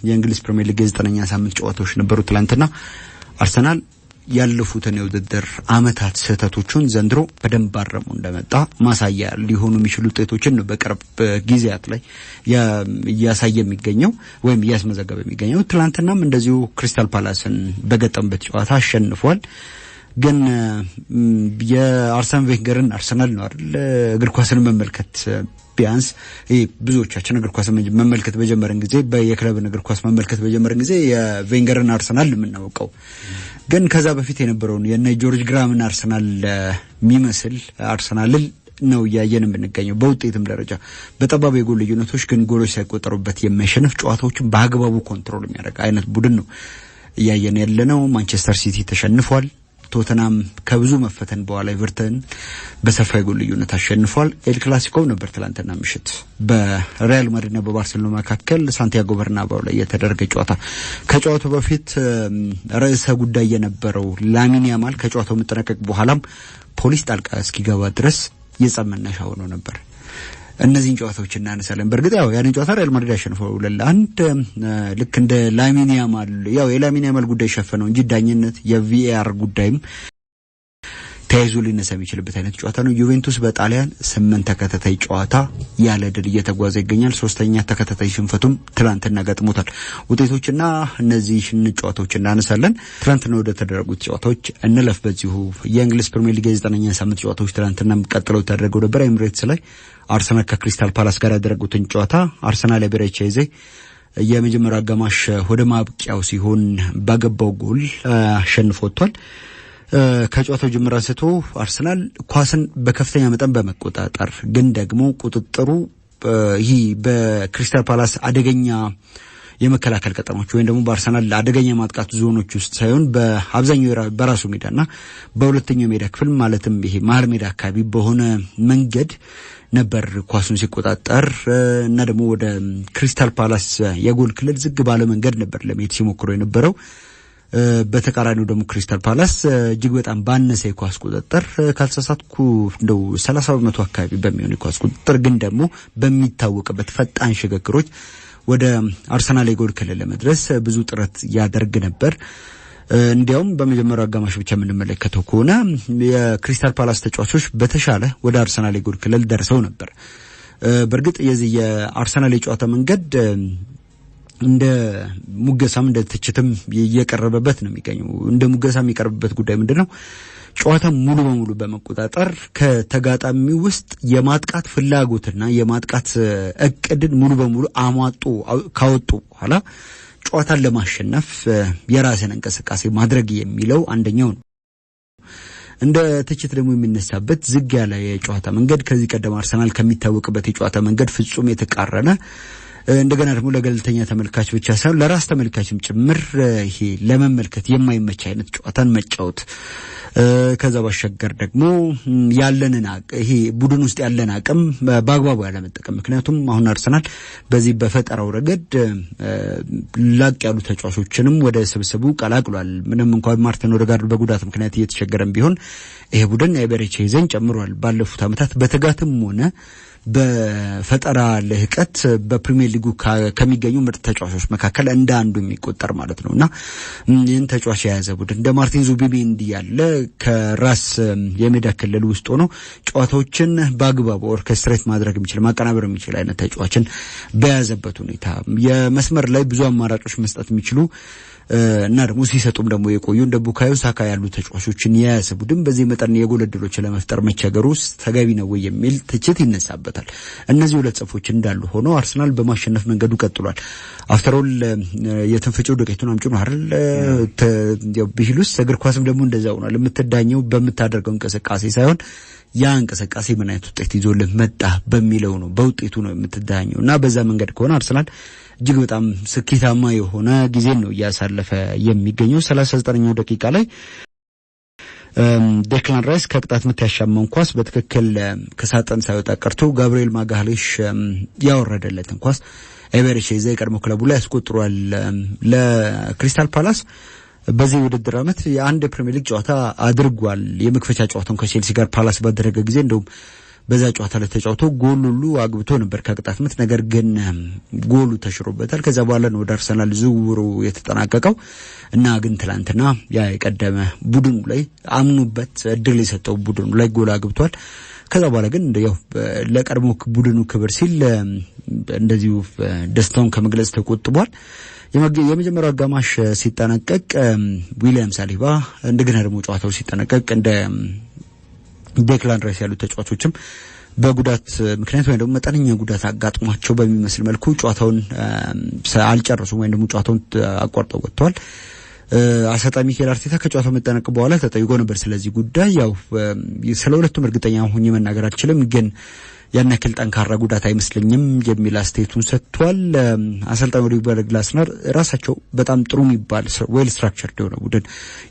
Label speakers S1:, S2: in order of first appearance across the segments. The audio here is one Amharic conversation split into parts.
S1: የእንግሊዝ ፕሪሚየር ሊግ 9ኛ ሳምንት ጨዋታዎች ነበሩ ትላንትና አርሰናል ያለፉትን የውድድር አመታት ስህተቶቹን ዘንድሮ በደንብ አረሙ እንደመጣ ማሳያ ሊሆኑ የሚችሉ ውጤቶችን ነው በቅርብ ጊዜያት ላይ ያሳየ የሚገኘው ወይም ያስመዘገበ የሚገኘው ትላንትናም እንደዚሁ ክሪስታል ፓላስን በገጠመበት ጨዋታ አሸንፏል ግን የአርሰን ቬንገርን አርሰናል ነው አይደል እግር ኳስን መመልከት ቢያንስ ብዙዎቻችን እግር ኳስ መመልከት በጀመረን ጊዜ በየክለብን እግር ኳስ መመልከት በጀመረን ጊዜ የቬንገርን አርሰናል የምናውቀው ግን ከዛ በፊት የነበረውን የነ ጆርጅ ግራምን አርሰናል የሚመስል አርሰናል ነው ያየን የምንገኘው በውጤትም ደረጃ በጠባብ የጎል ልዩነቶች ግን ጎሎች ሳይቆጠሩበት የሚያሸንፍ ጨዋታዎችን በአግባቡ ኮንትሮል የሚያደርግ አይነት ቡድን ነው ያየን ያለነው ማንቸስተር ሲቲ ተሸንፏል ቶተናም ከብዙ መፈተን በኋላ ኤቨርተን በሰፋ የጎል ልዩነት አሸንፏል ኤል ክላሲኮ ነበር ትላንትና ምሽት በሪያል ማድሪድና በባርሴሎና መካከል ሳንቲያጎ በርናባው ላይ የተደረገ ጨዋታ ከጨዋታው በፊት ርዕሰ ጉዳይ የነበረው ላሚን ያማል ከጨዋታው መጠናቀቅ በኋላም ፖሊስ ጣልቃ እስኪገባ ድረስ የጸመነሻ ሆኖ ነበር እነዚህን ጨዋታዎች እናነሳለን በርግጥ ያው ያን ጨዋታ ሪያል ማድሪድ ያሸነፈው ለአንድ ልክ እንደ ላሚን ያማል ያው የላሚን ያማል ጉዳይ ሸፈነው እንጂ ዳኝነት የቪኤአር ጉዳይም ተያይዞ ሊነሳ የሚችልበት አይነት ጨዋታ ነው ዩቬንቱስ በጣሊያን 8 ተከታታይ ጨዋታ ያለ ድል እየተጓዘ ይገኛል 3ኛ ተከታታይ ሽንፈቱም ትላንትና ገጥሞታል ውጤቶችና እነዚህ ጨዋታዎች እናነሳለን ትላንትና ወደ ተደረጉት ጨዋታዎች እንለፍ በዚሁ የእንግሊዝ ፕሪሚየር ሊግ 9ኛ ሳምንት ጨዋታዎች ትላንትና ቀጥለው ተደረገው ነበር ኤምሬትስ ላይ አርሰናል ከክሪስታል ፓላስ ጋር ያደረጉትን ጨዋታ አርሰናል በሬቼዜ የመጀመሪያው አጋማሽ ወደ ማብቂያው ሲሆን ባገባው ጎል አሸንፎቷል ከጨዋታው ጅምር አንስቶ አርሰናል ኳስን በከፍተኛ መጠን በመቆጣጠር ግን ደግሞ ቁጥጥሩ ይሄ በክሪስታል ፓላስ አደገኛ የመከላከል ቀጠናዎች ወይም ደግሞ በአርሰናል አደገኛ ማጥቃት ዞኖች ውስጥ ሳይሆን በአብዛኛው በራሱ ሜዳና በሁለተኛው ሜዳ ክፍል ማለትም ይሄ መሀል ሜዳ አካባቢ በሆነ መንገድ ነበር ኳሱን ሲቆጣጠር እና ደግሞ ወደ ክሪስታል ፓላስ የጎል ክልል ዝግ ባለ መንገድ ነበር ለመሄድ ሲሞክሩ የነበረው በተቃራኒው ደግሞ ክሪስታል ፓላስ እጅግ በጣም ባነሰ የኳስ ቁጥጥር ካልተሳሳትኩ እንደው 30% አካባቢ በሚሆን የኳስ ቁጥጥር ግን ደግሞ በሚታወቅበት ፈጣን ሽግግሮች ወደ አርሰናል የጎል ክልል ለመድረስ ብዙ ጥረት ያደርግ ነበር እንዲያውም በመጀመሪያው አጋማሽ ብቻ የምንመለከተው ከሆነ የክሪስታል ፓላስ ተጫዋቾች በተሻለ ወደ አርሰናል የጎል ክልል ደርሰው ነበር በርግጥ የዚህ የአርሰናል የጨዋታ መንገድ እንደ ሙገሳም እንደ ትችትም እየቀረበበት ነው የሚገኘው እንደ ሙገሳም የሚቀርብበት ጉዳይ ምንድነው ጨዋታ ሙሉ በሙሉ በመቆጣጠር ከተጋጣሚው ውስጥ የማጥቃት ፍላጎትና የማጥቃት እቅድን ሙሉ በሙሉ አሟጦ ካወጡ በኋላ ጨዋታን ለማሸነፍ የራስን እንቅስቃሴ ማድረግ የሚለው አንደኛው ነው እንደ ትችት ደግሞ የሚነሳበት ዝግ ያለ የጨዋታ መንገድ ከዚህ ቀደም አርሰናል ከሚታወቅበት የጨዋታ መንገድ ፍጹም የተቃረነ እንደገና ደግሞ ለገለልተኛ ተመልካች ብቻ ሳይሆን ለራስ ተመልካችም ጭምር ይሄ ለመመልከት የማይመች አይነት ጨዋታን መጫወት ከዛ ባሻገር ደግሞ ያለንን ይሄ ቡድን ውስጥ ያለን አቅም በአግባቡ ያለመጠቀም ምክንያቱም አሁን አርሰናል በዚህ በፈጠራው ረገድ ላቅ ያሉ ተጫዋቾችንም ወደ ስብስቡ ቀላቅሏል ምንም እንኳን ማርቲን ኦዴጋርድ በጉዳት ምክንያት እየተቸገረም ቢሆን ይሄ ቡድን ኤቨሬቼዝን ጨምሯል ባለፉት አመታት በተጋትም ሆነ በፈጠራ ለህቀት በፕሪሚየር ሊጉ ከሚገኙ ምርጥ ተጫዋቾች መካከል እንደ አንዱ የሚቆጠር ማለት ነውና ይህን ተጫዋች የያዘ ቡድን እንደ ማርቲን ዙቢሜንዲ ያለ ከራስ የሜዳ ክልል ውስጥ ሆኖ ጨዋታዎችን በአግባቡ ኦርኬስትሬት ማድረግ የሚችል ማቀናበር የሚችል አይነት ተጫዋችን በያዘበት ሁኔታ የመስመር ላይ ብዙ አማራጮች መስጠት የሚችሉ እና ደግሞ ሲሰጡም ደግሞ የቆዩ እንደ ቡካዮ ሳካ ያሉ ተጫዋቾችን የያዘ ቡድን በዚህ መጠን የጎል ዕድሎችን ለመፍጠር መቸገሩ ተገቢ ነው የሚል ትችት ይነሳበታል እነዚህ ሁለት ጽፎች እንዳሉ ሆኖ አርሰናል በማሸነፍ መንገዱ ቀጥሏል አፍተር ኦል የተፈጨው ዱቄቱን አምጪው አይደል ቢሉስ እግር ኳስም ደግሞ እንደዛው ነው ለምትዳኘው በምታደርገው እንቅስቃሴ ሳይሆን ያ እንቅስቃሴ ምን አይነት ውጤት ይዞልህ መጣ በሚለው ነው በውጤቱ ነው የምትዳኘውና በዛ መንገድ ከሆነ አርሰናል እጅግ በጣም ስኬታማ የሆነ ጊዜ ነው ያሳለፈ የሚገኘው 39ኛው ደቂቃ ላይ ዴክላን ራይስ ከቅጣት ምት ያሻማውን ኳስ በትክክል ከሳጥን ሳይወጣ ቀርቶ ጋብሪኤል ማጋሌሽ ያወረደለትን ኳስ ኤቨሬቼዝ የቀድሞ ክለቡ ላይ ያስቆጥሯል ለክሪስታል ፓላስ በዚህ ውድድር አመት የአንድ ፕሪሚየር ሊግ ጨዋታ አድርጓል የመክፈቻ ጨዋታውን ከቼልሲ ጋር ፓላስ ባደረገ ጊዜ እንደውም በዛ ጨዋታ ላይ ተጫውቶ ጎል ሁሉ አግብቶ ነበር ከቅጣት ምት። ነገር ግን ጎሉ ተሽሮበታል። ከዛ በኋላ ነው ወደ አርሰናል ዝውውሩ የተጠናቀቀው እና ግን ትላንትና ያ የቀደመ ቡድኑ ላይ አምኑበት እድል የሰጠው ቡድኑ ላይ ጎል አግብቷል። ከዛ በኋላ ግን ያው ለቀድሞ ቡድኑ ክብር ሲል እንደዚሁ ደስታውን ከመግለጽ ተቆጥቧል። የመጀመሪያው አጋማሽ ሲጠናቀቅ ዊሊያም ሳሊባ እንደገና ደግሞ ጨዋታው ሲጠናቀቅ እንደ ዴክላን ራይስ ያሉ ተጫዋቾችም በጉዳት ምክንያት ወይ ደግሞ መጠነኛ ጉዳት አጋጥሟቸው በሚመስል መልኩ ጨዋታውን አልጨረሱም ወይ ደግሞ ጨዋታውን አቋርጠው ወጥተዋል። አሰልጣኝ ሚኬል አርቴታ ከጨዋታው መጠናቀቅ በኋላ ተጠይቆ ነበር ስለዚህ ጉዳይ። ያው ስለ ሁለቱም እርግጠኛ ሆኜ መናገር አልችልም፣ ግን ያን ያክል ጠንካራ ጉዳት አይመስለኝም የሚል አስተያየቱን ሰጥቷል። አሰልጣኝ ኦሊቨር ግላስነር ራሳቸው በጣም ጥሩ የሚባል ዌል ስትራክቸርድ የሆነ ቡድን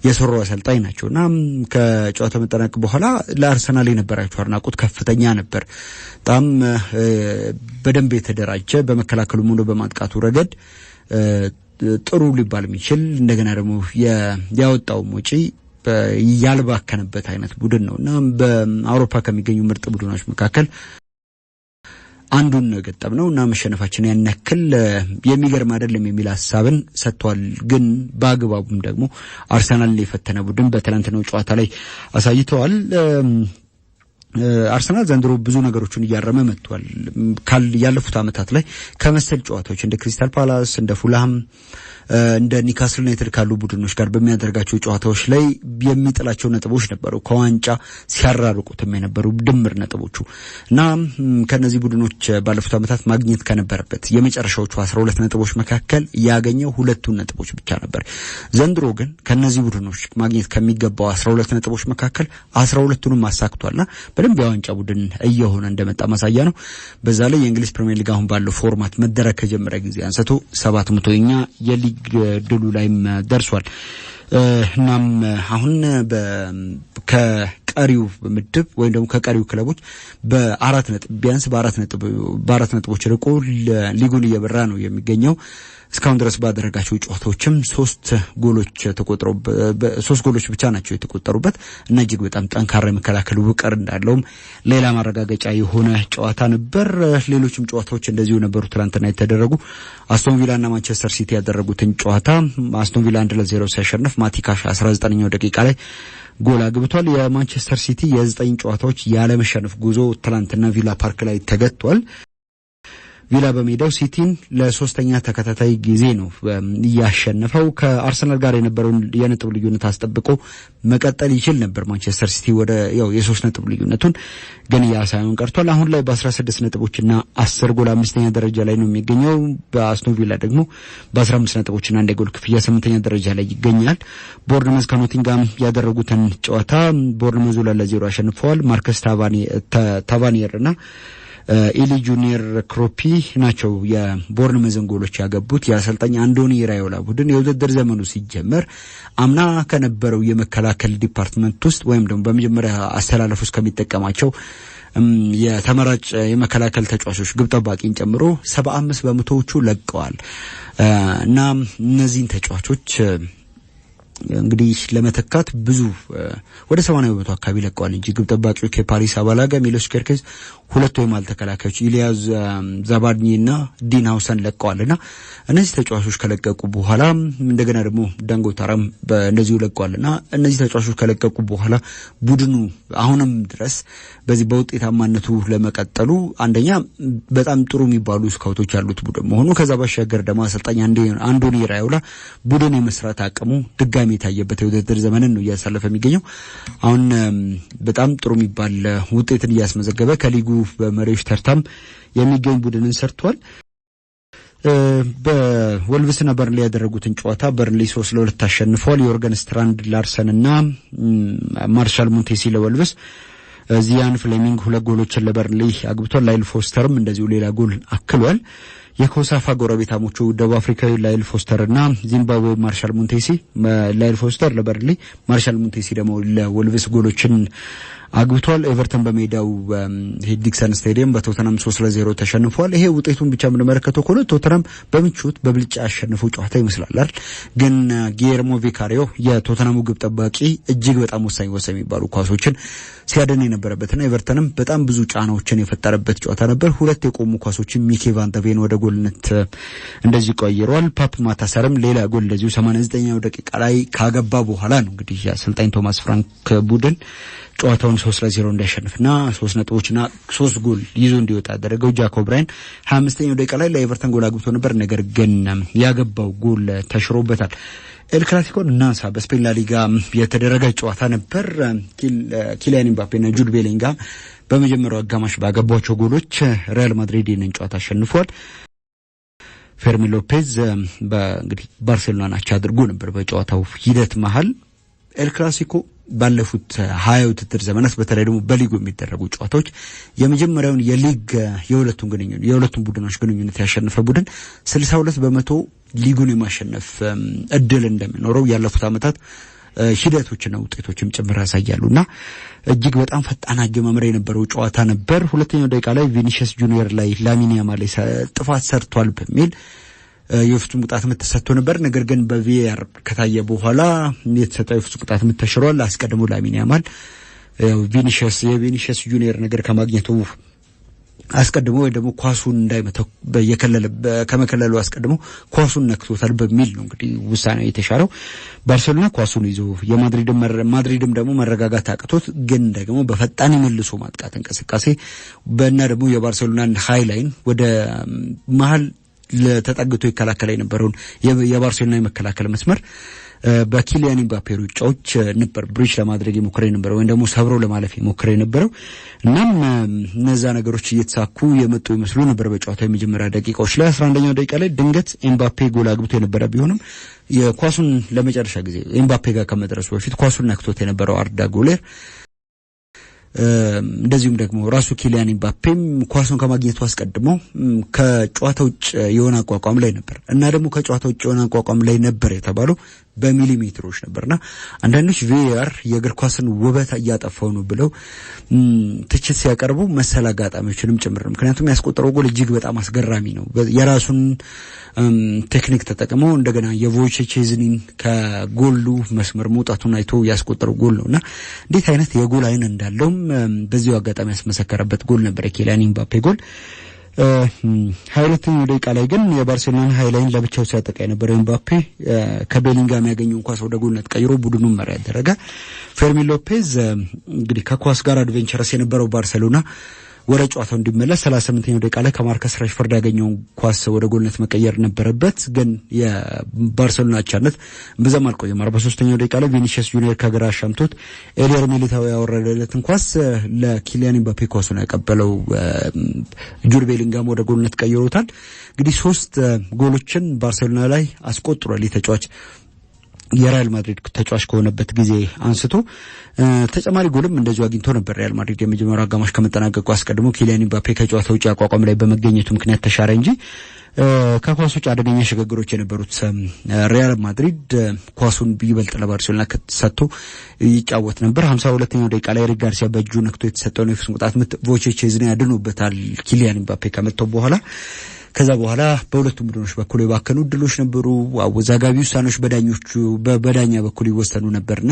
S1: የሰሩ አሰልጣኝ ናቸውና ከጨዋታው መጠናቀቅ በኋላ ለአርሰናል የነበራቸው አድናቆት ከፍተኛ ነበር። በጣም በደንብ የተደራጀ በመከላከሉ ሙሉ በማጥቃቱ ረገድ ጥሩ ሊባል የሚችል እንደገና ደግሞ ያወጣው ወጪ ያልባከነበት አይነት ቡድን ነውና በአውሮፓ ከሚገኙ ምርጥ ቡድኖች መካከል አንዱን ገጠምነውና መሸነፋችን ያን ያክል የሚገርም አይደለም የሚል ሐሳብን ሰጥቷል። ግን በአግባቡም ደግሞ አርሰናል የፈተነ ቡድን በትናንትናው ጨዋታ ላይ አሳይተዋል። አርሰናል ዘንድሮ ብዙ ነገሮችን እያረመ መጥቷል። ያለፉት አመታት ላይ ከመሰል ጨዋታዎች እንደ ክሪስታል ፓላስ እንደ ፉልሃም እንደ ኒውካስል ዩናይትድ ካሉ ቡድኖች ጋር በሚያደርጋቸው ጨዋታዎች ላይ የሚጥላቸው ነጥቦች ነበሩ፣ ከዋንጫ ሲያራርቁትም የነበሩ ድምር ነጥቦቹ እና ከነዚህ ቡድኖች ባለፉት አመታት ማግኘት ከነበረበት የመጨረሻዎቹ 12 ነጥቦች መካከል ያገኘው 2 ነጥቦች ብቻ ነበር። ዘንድሮ ግን ከነዚህ ቡድኖች ማግኘት ከሚገባው 12 ነጥቦች መካከል 12ቱንም አሳክቷልና በደንብ የዋንጫ ቡድን እየሆነ እንደመጣ ማሳያ ነው። በዛ ላይ የእንግሊዝ ፕሪሚየር ሊግ አሁን ባለው ፎርማት መደረግ ከጀመረ ጊዜ አንስቶ 700ኛ የሊግ ድሉ ላይም ደርሷል። እናም አሁን ከቀሪው ምድብ ወይም ደግሞ ከቀሪው ክለቦች በአራት ነጥቦች ርቆ ሊጉን እየበራ ነው የሚገኘው። እስካሁን ድረስ ባደረጋቸው ጨዋታዎችም 3 ጎሎች ብቻ ናቸው የተቆጠሩበት እና እጅግ በጣም ጠንካራ የመከላከል ውቅር እንዳለውም ሌላ ማረጋገጫ የሆነ ጨዋታ ነበር። ሌሎችም ጨዋታዎች እንደዚሁ ነበሩ ትናንትና የተደረጉ። አስቶን ቪላና ማንቸስተር ሲቲ ያደረጉትን ጨዋታ አስቶን ቪላ 1-0 ሲያሸንፍ ማቲካሽ 19ኛው ደቂቃ ላይ ጎል አግብቷል። የማንቸስተር ሲቲ የ9 ጨዋታዎች ያለመሸነፍ ጉዞ ትናንትና ቪላ ፓርክ ላይ ተገጥቷል። ቪላ በሜዳው ሲቲን ለሶስተኛ ተከታታይ ጊዜ ነው ያሸነፈው። ከአርሰናል ጋር የነበረውን የነጥብ ልዩነት አስጠብቆ መቀጠል ይችል ነበር ማንቸስተር ሲቲ ወደ የ3 ነጥብ ልዩነቱን፣ ግን ያ ሳይሆን ቀርቷል። አሁን ላይ በ16 ነጥቦችና 10 ጎል 5ኛ ደረጃ ላይ ነው የሚገኘው። በአስቶን ቪላ ደግሞ በ15 ነጥቦችና 1 ጎል ክፍያ 8ኛ ደረጃ ላይ ይገኛል። ቦርንመዝ ከኖቲንጋም ያደረጉትን ጨዋታ ቦርንመዝ 2-0 አሸንፈዋል። ማርከስ ታቫኒየርና ኢሊ ጁኒየር ክሮፒ ናቸው የቦርንመዝን ጎሎች ያገቡት። የአሰልጣኝ አንዶኒ ራዮላ ቡድን የውድድር ዘመኑ ሲጀመር አምና ከነበረው የመከላከል ዲፓርትመንት ውስጥ ወይም ደግሞ በመጀመሪያ አስተላለፍ ውስጥ ከሚጠቀማቸው የተመራጭ የመከላከል ተጫዋቾች ግብ ጠባቂን ጨምሮ 75% ለቀዋል እና እነዚህን ተጫዋቾች እንግዲህ ለመተካት ብዙ ወደ 80% አካባቢ ለቀዋል እንጂ ግብ ጠባቂው ከፓሪስ አባላጋ ሚሎስ ኬርኬዝ 2 የማል ተከላካዮች ኢሊያዝ ዛባድኒና ዲን ሃውሰን ለቀዋልና እነዚህ ተጫዋቾች ከለቀቁ በኋላ እንደገና ደግሞ ዳንጎታራም በእነዚሁ ለቀዋልና እነዚህ ተጫዋቾች ከለቀቁ በኋላ ቡድኑ አሁንም ድረስ በዚህ በውጤታማነቱ ለመቀጠሉ አንደኛ በጣም ጥሩ የሚባሉ ስካውቶች ያሉት ቡድን መሆኑ፣ ከዛ ባሻገር ደግሞ አሰልጣኝ አንዶኒ ራዮላ ቡድን የመስራት አቅሙ ድጋሚ የታየበት የውድድር ዘመንን ነው እያሳለፈ የሚገኘው። አሁን በጣም ጥሩ የሚባል ውጤትን እያስመዘገበ ከሊጉ በመሪዎች ተርታም የሚገኝ ቡድንን ሰርቷል። በወልቭስና በርንሊ ያደረጉትን ጨዋታ በርንሊ 3-2 አሸንፈዋል። ዮርገን ስትራንድ ላርሰንና ማርሻል ሙንቴሲ ለወልቭስ፣ ዚያን ፍሌሚንግ 2 ጎሎችን ለበርንሊ አግብቷል። ላይል ፎስተርም እንደዚሁ ሌላ ጎል አክሏል። የኮሳፋ ጎረቤታሞቹ ደቡብ አፍሪካዊ ላይል ፎስተርና ዚምባብዌ ማርሻል ሙንቴሲ፣ ላይል ፎስተር ለበርንሊ ማርሻል ሙንቴሲ ደግሞ ለወልቭስ ጎሎችን አግብቷል። ኤቨርተን በሜዳው ዲክሰን ስታዲየም በቶተናም 3-0 ተሸንፏል። ይሄ ውጤቱን ብቻ ምንመለከተው ከሆነ ቶተናም በምቾት በብልጫ ያሸነፈው ጨዋታ ይመስላል አይደል? ግን ጊየርሞ ቪካሪዮ የቶተናሙ ግብ ጠባቂ እጅግ በጣም ወሳኝ የሚባሉ ኳሶችን ሲያደን የነበረበትና ኤቨርተንም በጣም ብዙ ጫናዎችን የፈጠረበት ጨዋታ ነበር። ሁለት የቆሙ ኳሶችን ሚኬ ቫን ደ ቬን ወደ ጎልነት እንደዚህ ቀይሯል። ፓፕ ማታሰርም ሌላ ጎል እንደዚሁ 89ኛው ደቂቃ ላይ ካገባ በኋላ ነው እንግዲህ አሰልጣኝ ቶማስ ፍራንክ ቡድን ጨዋታውን 3-0 እንዲያሸንፍና 3 ነጥቦችና 3 ጎል ይዞ እንዲወጣ ያደረገው። ጃኮብ ብራያን 25ኛው ደቂቃ ላይ ለኤቨርተን ጎል አግብቶ ነበር። ነገር ግን ያገባው ጎል ተሽሮበታል። ኤል ክላሲኮን እናንሳ። በስፔን ላሊጋ የተደረገ ጨዋታ ነበር። ኪሊያን ኤምባፔና ጁድ ቤሊንጋም በመጀመሪያው አጋማሽ ባገቧቸው ጎሎች ሪያል ማድሪድ ይህንን ጨዋታ አሸንፏል። ፌርሚን ሎፔዝ በእንግዲህ ባርሴሎናን አቻ አድርጎ ነበር በጨዋታው ሂደት መሃል። ኤል ክላሲኮ ባለፉት 20 ውድድር ዘመናት በተለይ ደግሞ በሊጉ የሚደረጉ ጨዋታዎች የመጀመሪያውን የሊግ የሁለቱም ቡድኖች ግንኙነት ያሸነፈ ቡድን 62% ሊጉን የማሸነፍ እድል እንደሚኖረው ያለፉት አመታት ሂደቶችና ውጤቶችም ጭምር ያሳያሉና እጅግ በጣም ፈጣን አጀማመር የነበረው ጨዋታ ነበር። ሁለተኛው ደቂቃ ላይ ቪኒሲየስ ጁኒየር ላይ ላሚን ያማል ጥፋት ሰርቷል በሚል የፍጹም ቅጣት ምት ተሰጥቶ ነበር። ነገር ግን በቪአር ከታየ በኋላ የተሰጠው የፍጹም ቅጣት ምት ተሽሯል። አስቀድሞ ላሚን ያማል የቪኒሲየስ ጁኒየር ነገር ከማግኘቱ አስቀድሞ ወይ ደግሞ ኳሱን እንዳይመታው ከመከለሉ አስቀድሞ ኳሱን ነክቶታል በሚል ነው እንግዲህ ውሳኔው የተሻረው። ባርሴሎና ኳሱን ይዞ ማድሪድም ደግሞ መረጋጋት አቅቶት ግን ደግሞ በፈጣን መልሶ ማጥቃት እንቅስቃሴ በእና ደግሞ የባርሴሎናን ሃይላይን ወደ መሃል ለተጠግቶ ይከላከል የነበረውን የባርሴሎና የመከላከል መስመር በኪሊያን ኤምባፔ ሩጫዎች ነበር ብሪጅ ለማድረግ የሞከረ የነበረው ወይም ደግሞ ሰብሮ ለማለፍ የሞከረ የነበረው። እናም እነዛ ነገሮች እየተሳኩ የመጡ ይመስሉ ነበር በጨዋታው የመጀመሪያ ደቂቃዎች ላይ። 11ኛው ደቂቃ ላይ ድንገት ኤምባፔ ጎል አግብቶ የነበረ ቢሆንም የኳሱን ለመጨረሻ ጊዜ ኤምባፔ ጋር ከመድረሱ በፊት ኳሱን ነክቶት የነበረው አርዳ ጉሌር እንደዚሁም ደግሞ ራሱ ኪሊያን ኤምባፔም ኳሱን ከማግኘቱ አስቀድሞ ከጨዋታው ውጭ የሆነ አቋቋም ላይ ነበር እና ደግሞ ከጨዋታው ውጭ የሆነ አቋቋም ላይ ነበር የተባለው በሚሊሜትሮች ነበርና አንዳንዶች ቪአር የእግር ኳስን ውበት እያጠፋው ነው ብለው ትችት ሲያቀርቡ መሰል አጋጣሚዎችንም ጭምር። ምክንያቱም ያስቆጠረው ጎል እጅግ በጣም አስገራሚ ነው። የራሱን ቴክኒክ ተጠቅሞ እንደገና የቮይቼዝኒን ከጎሉ መስመር መውጣቱን አይቶ ያስቆጠረው ጎል ነውና እንዴት አይነት የጎል አይን እንዳለው በዚሁ አጋጣሚ ያስመሰከረበት ጎል ነበር የኪሊያን ኤምባፔ ጎል። 22ኛው ደቂቃ ላይ ግን የባርሴሎና ሃይላይን ለብቻው ሲያጠቃ የነበረው ኤምባፔ ከቤሊንጋም ያገኘውን ኳስ ወደ ጎልነት ቀይሮ ቡድኑን መራ ያደረገ። ፌርሚን ሎፔዝ እንግዲህ ከኳስ ጋር አድቬንቸረስ የነበረው ባርሴሎና ወደ ጨዋታው እንዲመለስ 38ኛው ደቂቃ ላይ ከማርከስ ራሽፎርድ ያገኘውን ኳስ ወደ ጎልነት መቀየር ነበረበት። ግን የባርሴሎና አቻነት በዛም አልቆየም። 43ኛው ደቂቃ ላይ ቪኒሲየስ ጁኒየር ከግራ አሻምቶት ኤሊየር ሚሊታው ያወረደለትን ኳስ ለኪሊያን ኤምባፔ ኳሱን ያቀበለው ጁድ ቤሊንጋም ወደ ጎልነት ቀይሮታል። እንግዲህ 3 ጎሎችን ባርሴሎና ላይ አስቆጥሯል የተጫዋች የሪያል ማድሪድ ተጫዋች ከሆነበት ጊዜ አንስቶ ተጨማሪ ጎልም እንደዚሁ አግኝቶ ነበር። ሪያል ማድሪድ የመጀመሪያው አጋማሽ ከመጠናቀቁ አስቀድሞ ኪሊያን ኤምባፔ ከጨዋታው ውጭ አቋቋም ላይ በመገኘቱ ምክንያት ተሻረ እንጂ ከኳስ ውጭ አደገኛ ሽግግሮች የነበሩት ሪያል ማድሪድ ኳሱን ቢበልጥ ለባርሴሎና ሰጥቶ ይጫወት ነበር። 52ኛው ደቂቃ ላይ ኤሪክ ጋርሲያ በእጁ ነክቶ የተሰጠውን የፍጹም ቅጣት ምት ቮይቼዝኒ ያድኖበታል ኪሊያን ኤምባፔ ከመተው በኋላ። ከዛ በኋላ በሁለቱም ቡድኖች በኩል የባከኑ ድሎች ነበሩ። አወዛጋቢ ውሳኔዎች በዳኛ በኩል ይወሰኑ ነበርና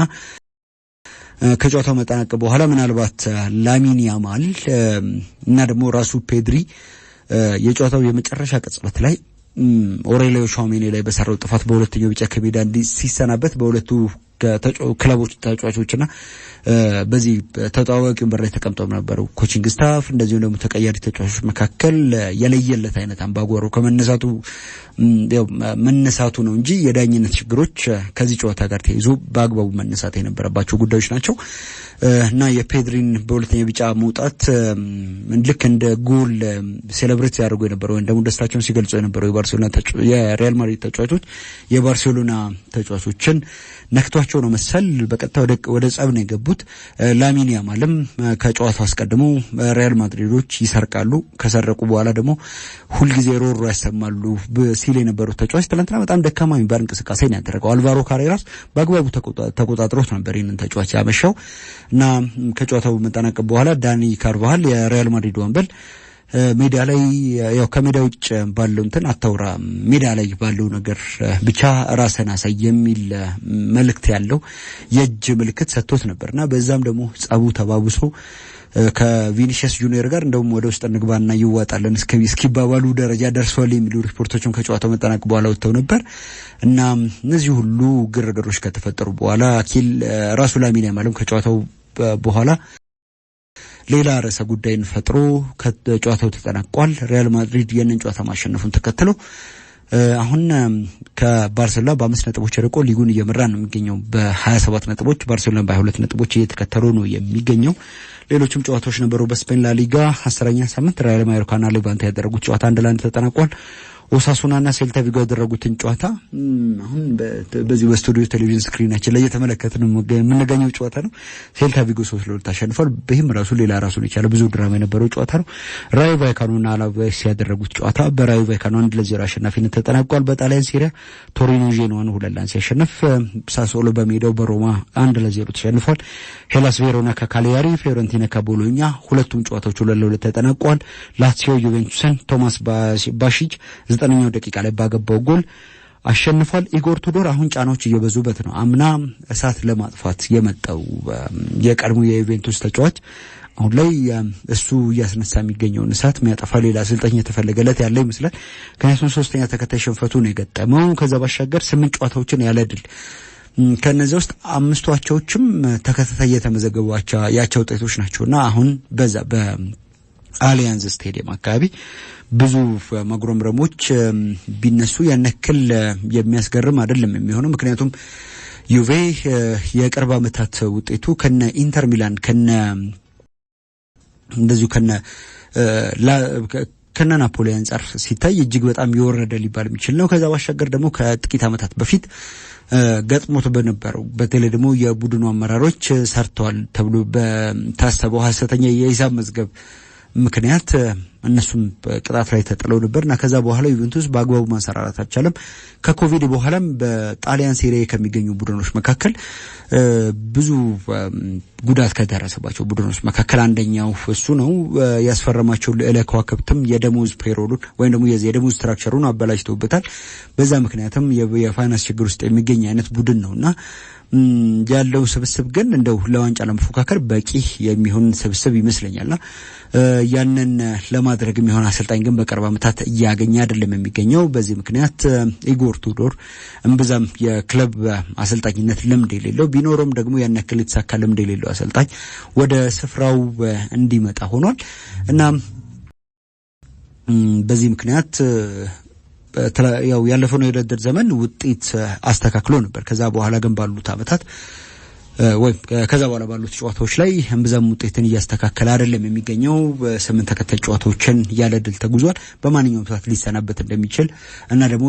S1: ከጨዋታው መጠናቀቅ በኋላ ምናልባት ላሚን ያማል እና ደግሞ ራሱ ፔድሪ የጨዋታው የመጨረሻ ቅጽበት ላይ ኦሬሊዮ ሻውሜኒ ላይ በሰራው ጥፋት በሁለተኛው ቢጫ ከሜዳ ሲሰናበት በሁለቱ ክለቦች ተጫዋቾችና በዚህ ተጣዋቂ ወንበር ላይ ተቀምጠው ነበሩ ኮቺንግ ስታፍ እንደዚሁ ደግሞ ተቀያሪ ተጫዋቾች መካከል የለየለት አይነት አምባጓሮ መነሳቱ ነው እንጂ የዳኝነት ችግሮች ከዚህ ጨዋታ ጋር ተይዞ በአግባቡ መነሳት የነበረባቸው ጉዳዮች ናቸው እና የፔድሪን በሁለተኛ ቢጫ መውጣት ልክ እንደ ጎል ሴሌብሬት ያደርጉ የነበረው ወይም ደግሞ ደስታቸውን ሲገልጹ የነበረው የሪያል ማድሪድ ተጫዋቾች የባርሴሎና ተጫዋቾችን ነክቷቸው ገብቷቸው ነው መሰል በቀጥታ ወደ ጸብ ነው የገቡት። ላሚን ያማልም ከጨዋታው አስቀድሞ ሪያል ማድሪዶች ይሰርቃሉ፣ ከሰረቁ በኋላ ደግሞ ሁልጊዜ ሮሮ ያሰማሉ ሲል የነበሩት ተጫዋች ትናንትና በጣም ደካማ የሚባል እንቅስቃሴ ነው ያደረገው። አልቫሮ ካሬራስ በአግባቡ ተቆጣጥሮት ነበር ይህንን ተጫዋች ያመሻው እና ከጨዋታው መጠናቀቅ በኋላ ዳኒ ካርቫሃል የሪያል ማድሪድ ወንበል ሜዳ ላይ ያው ከሜዳ ውጭ ባለው እንትን አታውራ፣ ሜዳ ላይ ባለው ነገር ብቻ ራስን አሳይ የሚል መልእክት ያለው የእጅ ምልክት ሰጥቶት ነበርና በዛም ደግሞ ጸቡ ተባብሶ ከቪኒሲየስ ጁኒየር ጋር እንደውም ወደ ውስጥ እንግባና ይዋጣለን እስኪባባሉ ደረጃ ደርሷል የሚሉ ሪፖርቶችም ከጨዋታው መጠናቀቅ በኋላ ወጥተው ነበር እና እነዚህ ሁሉ ግርግሮች ከተፈጠሩ በኋላ ራሱ ላሚን ያማልም ከጨዋታው በኋላ ሌላ ርዕሰ ጉዳይን ፈጥሮ ከጨዋታው ተጠናቋል። ሪያል ማድሪድ የንን ጨዋታ ማሸነፉን ተከትሎ አሁን ከባርሴሎና በ5 ነጥቦች ርቆ ሊጉን እየመራ ነው የሚገኘው በ27 ነጥቦች። ባርሴሎና በ22 ነጥቦች እየተከተሉ ነው የሚገኘው። ሌሎችም ጨዋታዎች ነበሩ። በስፔን ላሊጋ 10ኛ ሳምንት ራያል ማዮርካና ሌቫንቴ ያደረጉት ጨዋታ 1-1 ተጠናቋል። ኦሳሱናና ሴልታ ቪጎ ያደረጉትን ጨዋታ አሁን በዚህ በስቱዲዮ ቴሌቪዥን ስክሪናችን ላይ እየተመለከትን የምንገኘው ጨዋታ ነው። ሴልታ ቪጎ 3-2 ተሸንፏል። በዚህም ሌላ ራሱን የቻለ ብዙ ድራማ የነበረው ጨዋታ ነው። ራዮ ቫይካኖና አላቬስ ያደረጉት ጨዋታ በራዮ ቫይካኖ 1-0 አሸናፊነት ተጠናቋል። በጣሊያን ሴሪያ ቶሪኖ ጄኖዋን 2-1 ሲያሸንፍ፣ ሳሶሎ በሜዳው በሮማ 1-0 ተሸንፏል። ሄላስ ቬሮና ከካሊያሪ፣ ፊዮረንቲና ከቦሎኛ ሁለቱም ጨዋታዎች 2-2 ተጠናቋል። ላትሲዮ ዩቬንቱስን ቶማስ ባሺች 9ኛው ደቂቃ ላይ ባገባው ጎል አሸንፏል። ኢጎር ቱዶር አሁን ጫናዎች እየበዙበት ነው። አምና እሳት ለማጥፋት የመጣው የቀድሞ የዩቬንቱስ ተጫዋች አሁን ላይ እሱ እያስነሳ የሚገኘውን እሳት የሚያጠፋ ሌላ አሰልጣኝ የተፈለገለት ያለ ይመስላል። ምክንያቱም 3ኛ ተከታይ ሽንፈቱ ነው የገጠመው። ከዛ ባሻገር 8 ጨዋታዎችን ያለ ድል፣ ከነዚህ ውስጥ 5 አቻዎችም ተከታታይ የተመዘገቡ ያቻ ውጤቶች ናቸውና አሁን በዛ በአሊያንዝ ስቴዲየም አካባቢ ብዙ ማጉረምረሞች ቢነሱ ያነክል የሚያስገርም አይደለም የሚሆነው። ምክንያቱም ዩቬ የቅርብ ዓመታት ውጤቱ ከነ ኢንተር ሚላን ከነ ናፖሊ አንጻር ሲታይ እጅግ በጣም የወረደ ሊባል የሚችል ነው። ከዛ ባሻገር ደግሞ ከጥቂት ዓመታት በፊት ገጥሞት በነበረው በተለይ ደግሞ የቡድኑ አመራሮች ሰርተዋል ተብሎ በታሰበው ሐሰተኛ የሂሳብ መዝገብ ምክንያት እነሱም ቅጣት ላይ ተጥለው ነበርና ከዛ በኋላ ዩቬንቱስ በአግባቡ ማንሰራራት አልቻለም። ከኮቪድ በኋላም በጣሊያን ሴሪያ ከሚገኙ ቡድኖች መካከል ብዙ ጉዳት ከደረሰባቸው ቡድኖች መካከል አንደኛው እሱ ነው። ያስፈረማቸው ልዕለ ከዋክብትም የደሞዝ ፔሮሉን ወይም ደግሞ የደሞዝ ስትራክቸሩን አበላሽተውበታል። በዛ ምክንያትም የፋይናንስ ችግር ውስጥ የሚገኝ አይነት ቡድን ነውና ያለው ስብስብ ግን እንደው ለዋንጫ ለመፎካከር በቂ የሚሆን ስብስብ ይመስለኛልና ያንን ለማድረግ የሚሆን አሰልጣኝ ግን በቅርብ ዓመታት እያገኘ አይደለም የሚገኘው። በዚህ ምክንያት ኢጎር ቱዶር እምብዛም የክለብ አሰልጣኝነት ልምድ የሌለው ቢኖርም ደግሞ ያን ያክል የተሳካ ልምድ የሌለው አሰልጣኝ ወደ ስፍራው እንዲመጣ ሆኗል እና በዚህ ምክንያት ያው ያለፈው ነው የውድድር ዘመን ውጤት አስተካክሎ ነበር። ከዛ በኋላ ግን ባሉት ዓመታት ከዛ በኋላ ባሉት ጨዋታዎች ላይ እምብዛም ውጤትን እያስተካከለ አይደለም የሚገኘው። 8 ተከታታይ ጨዋታዎችን ያለ ድል ተጉዟል። በማንኛውም ሰዓት ሊሰናበት እንደሚችል እና ደግሞ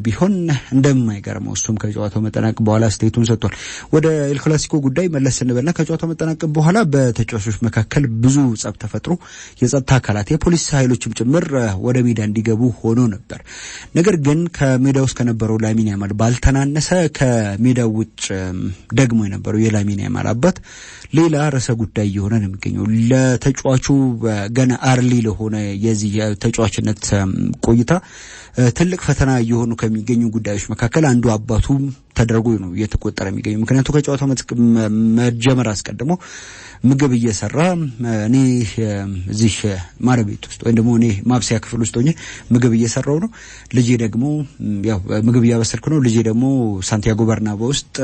S1: ቢሆን እንደማይገርመው እሱም ከጨዋታው መጠናቀቅ በኋላ ስቴቱን ሰጥቷል። ወደ ኤል ክላሲኮ ጉዳይ መለስ እንበልና ከጨዋታው መጠናቀቅ በኋላ በተጫዋቾች መካከል ብዙ ጸብ ተፈጥሮ የጸጥታ አካላት የፖሊስ ኃይሎችም ጭምር ወደ ሜዳ እንዲገቡ ሆኖ ነበር። ነገር ግን ከሜዳ ውስጥ ከነበረው ላሚን ያማል ባልተናነሰ ከሜዳው ውጭ ደግሞ የነበረው የላሚን ያማል አባት ሌላ ርዕሰ ጉዳይ የሆነ ነው የሚገኘው። ለተጫዋቹ ገና አርሊ ለሆነ የዚህ ተጫዋችነት ቆይታ ትልቅ ፈተና የሆኑ ከሚገኙ ጉዳዮች መካከል አንዱ አባቱ ተደርጎ ነው እየተቆጠረ የሚገኘው። ምክንያቱም ከጨዋታው መጀመር አስቀድሞ ምግብ እየሰራ እኔ እዚህ ማረቤት ውስጥ ወይም ደግሞ እኔ ማብሰያ ክፍል ውስጥ ሆኜ ምግብ እየሰራው ነው፣ ልጄ ደግሞ ያው ምግብ እያበሰልኩ ነው፣ ልጄ ደግሞ ሳንቲያጎ በርናባ ውስጥ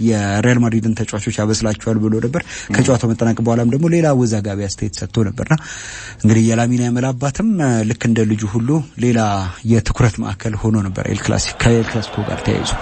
S1: የሪያል ማድሪድን ተጫዋቾች ያበስላቸዋል ብሎ ነበር። ከጨዋታው መጠናቀቅ በኋላም ደግሞ ሌላ ወዛጋቢ አስተያየት ሰጥቶ ነበርና እንግዲህ የላሚን ያማል አባትም ልክ እንደ ልጁ ሁሉ ሌላ የትኩረት ማዕከል ሆኖ ነበር ኤል ክላሲኮ ጋር ተያይዞ